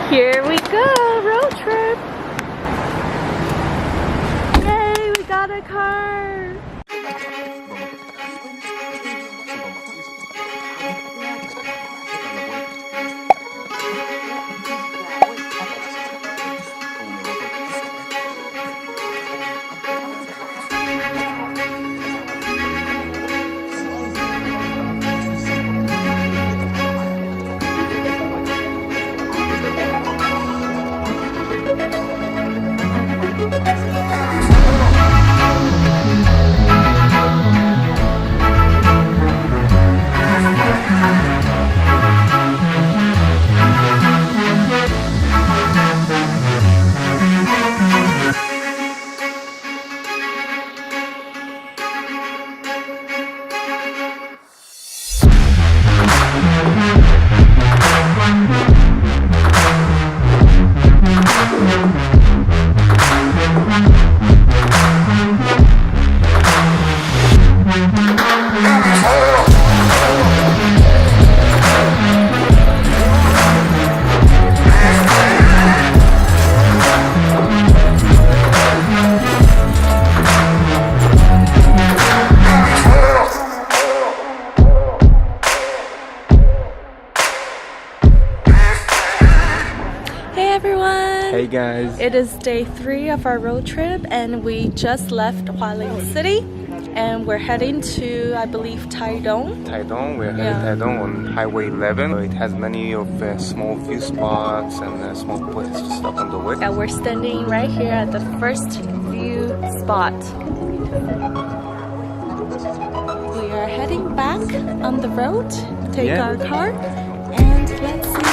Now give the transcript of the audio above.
Here we go, road trip. Yay, we got a car. Hey guys! It is day 3 of our road trip and we just left Hualien City and we're heading to, I believe, Tainan. We're heading Tainan on Highway 11. It has many of small view spots and small places to stop on the way. And we're standing right here at the first view spot. We are heading back on the road, take our car, and let's see